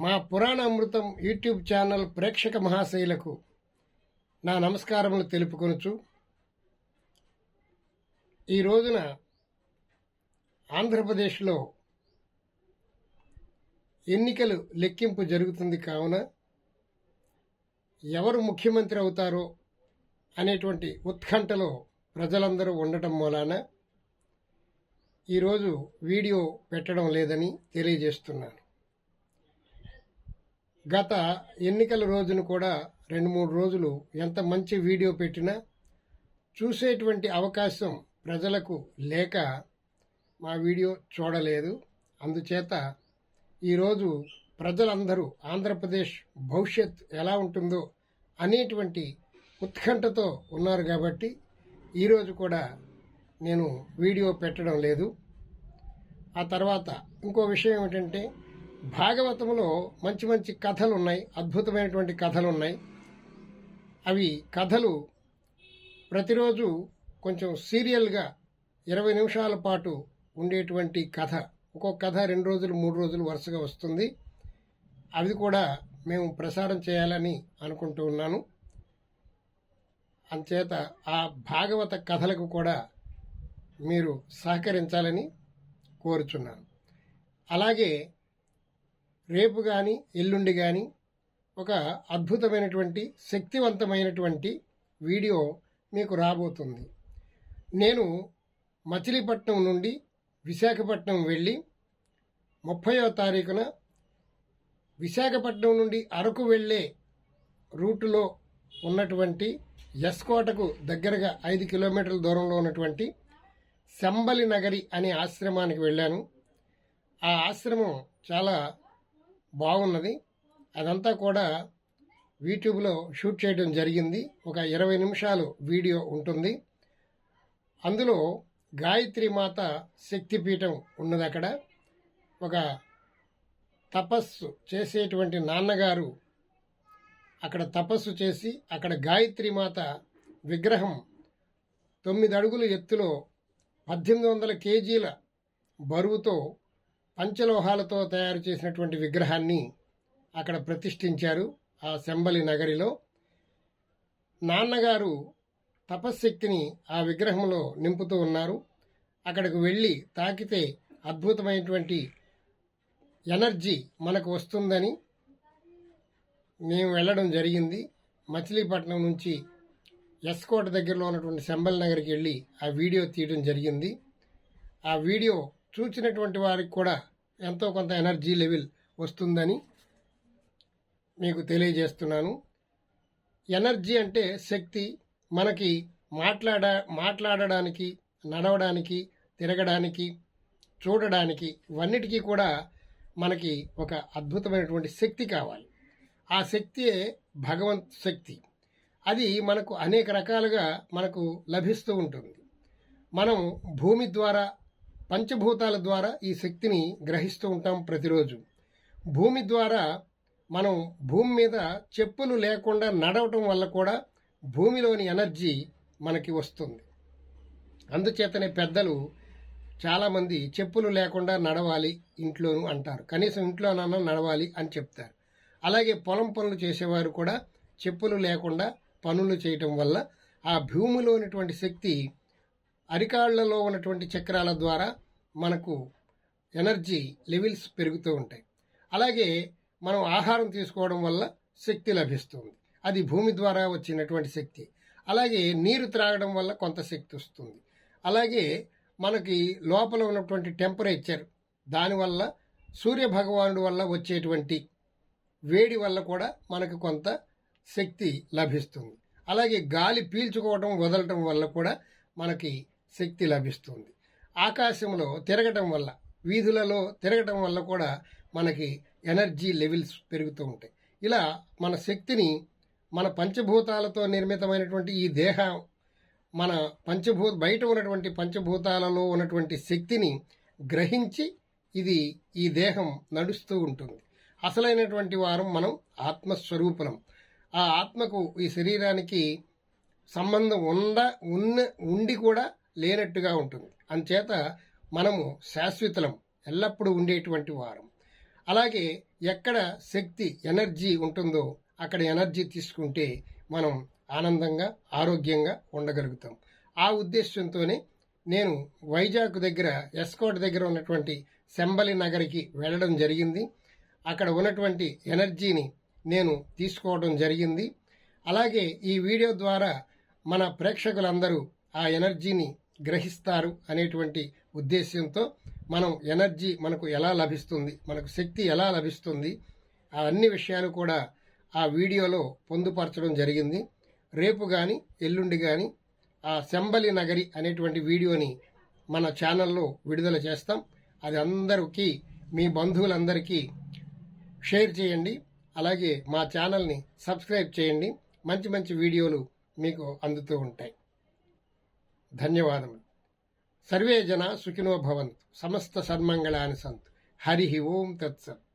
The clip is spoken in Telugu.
మా పురాణ అమృతం యూట్యూబ్ ఛానల్ ప్రేక్షక మహాశైలకు నా నమస్కారములు తెలుపుకొనుచు ఈ రోజున ఆంధ్రప్రదేశ్లో ఎన్నికలు లెక్కింపు జరుగుతుంది కావున ఎవరు ముఖ్యమంత్రి అవుతారో అనేటువంటి ఉత్కంఠలో ప్రజలందరూ ఉండటం మూలాన ఈరోజు వీడియో పెట్టడం లేదని తెలియజేస్తున్నాను. గత ఎన్నికల రోజును కూడా 2-3 రోజులు ఎంత మంచి వీడియో పెట్టినా చూసేటువంటి అవకాశం ప్రజలకు లేక మా వీడియో చూడలేదు. అందుచేత ఈరోజు ప్రజలందరూ ఆంధ్రప్రదేశ్ భవిష్యత్ ఎలా ఉంటుందో అనేటువంటి ఉత్కంఠతో ఉన్నారు కాబట్టి ఈరోజు కూడా నేను వీడియో పెట్టడం లేదు. ఆ తర్వాత ఇంకో విషయం ఏమిటంటే, భాగవతంలో మంచి మంచి కథలు ఉన్నాయి, అద్భుతమైనటువంటి కథలు ఉన్నాయి. అవి కథలు ప్రతిరోజు కొంచెం సీరియల్గా 20 నిమిషాల పాటు ఉండేటువంటి కథ, ఒక్కొక్క కథ 2 రోజులు 3 రోజులు వరుసగా వస్తుంది. అవి కూడా మేము ప్రసారం చేయాలని అనుకుంటూ ఉన్నాను. అంచేత ఆ భాగవత కథలకు కూడా మీరు సహకరించాలని కోరుచున్నాను. అలాగే రేపు కానీ ఎల్లుండి కానీ ఒక అద్భుతమైనటువంటి శక్తివంతమైనటువంటి వీడియో మీకు రాబోతుంది. నేను మచిలీపట్నం నుండి విశాఖపట్నం వెళ్ళి 30వ తారీఖున విశాఖపట్నం నుండి అరకు వెళ్ళే రూటులో ఉన్నటువంటి ఎస్కోటకు దగ్గరగా 5 కిలోమీటర్ల దూరంలో ఉన్నటువంటి శంబలి నగరి అనే ఆశ్రమానికి వెళ్ళాను. ఆ ఆశ్రమం చాలా బాగున్నది. అదంతా కూడా యూట్యూబ్లో షూట్ చేయడం జరిగింది. ఒక 20 నిమిషాలు వీడియో ఉంటుంది. అందులో గాయత్రి మాత శక్తిపీఠం ఉన్నది. అక్కడ ఒక తపస్సు చేసేటువంటి నాన్నగారు అక్కడ తపస్సు చేసి అక్కడ గాయత్రి మాత విగ్రహం 9 అడుగుల ఎత్తులో 1800 కేజీల బరువుతో పంచలోహాలతో తయారు చేసినటువంటి విగ్రహాన్ని అక్కడ ప్రతిష్ఠించారు. ఆ శంబలి నగరిలో నాన్నగారు తపశ్శక్తిని ఆ విగ్రహంలో నింపుతూ ఉన్నారు. అక్కడికి వెళ్ళి తాకితే అద్భుతమైనటువంటి ఎనర్జీ మనకు వస్తుందని మేము వెళ్ళడం జరిగింది. మచిలీపట్నం నుంచి ఎస్కోట దగ్గరలో ఉన్నటువంటి శంబలి నగర్కి వెళ్ళి ఆ వీడియో తీయడం జరిగింది. ఆ వీడియో చూసినటువంటి వారికి కూడా ఎంతో కొంత ఎనర్జీ లెవెల్ వస్తుందని మీకు తెలియజేస్తున్నాను. ఎనర్జీ అంటే శక్తి. మనకి మాట్లాడడానికి, నడవడానికి, తిరగడానికి, చూడడానికి ఇవన్నిటికీ కూడా మనకి ఒక అద్భుతమైనటువంటి శక్తి కావాలి. ఆ శక్తియే భగవంత్ శక్తి. అది మనకు అనేక రకాలుగా మనకు లభిస్తూ ఉంటుంది. మనం భూమి ద్వారా, పంచభూతాల ద్వారా ఈ శక్తిని గ్రహిస్తూ ఉంటాం ప్రతిరోజు. భూమి ద్వారా మనం భూమి మీద చెప్పులు లేకుండా నడవటం వల్ల కూడా భూమిలోని ఎనర్జీ మనకి వస్తుంది. అందుచేతనే పెద్దలు చాలామంది చెప్పులు లేకుండా నడవాలి ఇంట్లోనూ అంటారు. కనీసం ఇంట్లోనన్నా నడవాలి అని చెప్తారు. అలాగే పొలం పనులు చేసేవారు కూడా చెప్పులు లేకుండా పనులు చేయటం వల్ల ఆ భూమిలో ఉన్నటువంటి శక్తి అరికాళ్లలో ఉన్నటువంటి చక్రాల ద్వారా మనకు ఎనర్జీ లెవెల్స్ పెరుగుతూ ఉంటాయి. అలాగే మనం ఆహారం తీసుకోవడం వల్ల శక్తి లభిస్తుంది. అది భూమి ద్వారా వచ్చినటువంటి శక్తి. అలాగే నీరు త్రాగడం వల్ల కొంత శక్తి వస్తుంది. అలాగే మనకి లోపల ఉన్నటువంటి టెంపరేచర్, దానివల్ల సూర్యభగవానుడి వల్ల వచ్చేటువంటి వేడి వల్ల కూడా మనకు కొంత శక్తి లభిస్తుంది. అలాగే గాలి పీల్చుకోవడం, వదలటం వల్ల కూడా మనకి శక్తి లభిస్తుంది. ఆకాశంలో తిరగటం వల్ల, వీధులలో తిరగటం వల్ల కూడా మనకి ఎనర్జీ లెవెల్స్ పెరుగుతూ ఉంటాయి. ఇలా మన శక్తిని మన పంచభూతాలతో నిర్మితమైనటువంటి ఈ దేహం, మన బయట ఉన్నటువంటి పంచభూతాలలో ఉన్నటువంటి శక్తిని గ్రహించి ఇది ఈ దేహం నడుస్తూ ఉంటుంది. అసలైనటువంటి వారం మనం ఆత్మస్వరూపులం. ఆ ఆత్మకు ఈ శరీరానికి సంబంధం ఉండి కూడా లేనట్టుగా ఉంటుంది. అంచేత మనము శాశ్వతులం, ఎల్లప్పుడూ ఉండేటువంటి వారం. అలాగే ఎక్కడ శక్తి ఎనర్జీ ఉంటుందో అక్కడ ఎనర్జీ తీసుకుంటే మనం ఆనందంగా ఆరోగ్యంగా ఉండగలుగుతాం. ఆ ఉద్దేశంతోనే నేను వైజాగ్ దగ్గర ఎస్కోట్ దగ్గర ఉన్నటువంటి శంబలి నగరికి వెళ్ళడం జరిగింది. అక్కడ ఉన్నటువంటి ఎనర్జీని నేను తీసుకోవడం జరిగింది. అలాగే ఈ వీడియో ద్వారా మన ప్రేక్షకులందరూ ఆ ఎనర్జీని గ్రహిస్తారు అనేటువంటి ఉద్దేశంతో మనం ఎనర్జీ మనకు ఎలా లభిస్తుంది, మనకు శక్తి ఎలా లభిస్తుంది, ఆ అన్ని విషయాలు కూడా ఆ వీడియోలో పొందుపరచడం జరిగింది. రేపు కానీ ఎల్లుండి కానీ ఆ శంబలి నగరి అనేటువంటి వీడియోని మన ఛానల్లో విడుదల చేస్తాం. అది అందరికీ, మీ బంధువులందరికీ షేర్ చేయండి. అలాగే మా ఛానల్ని సబ్స్క్రైబ్ చేయండి. మంచి మంచి వీడియోలు మీకు అందుతూ ఉంటాయి. ధన్యవాదములు. సర్వే జన సుఖినో భవంతు. సమస్త సన్మంగళాని సంతు. హరి ఓం తత్సత్.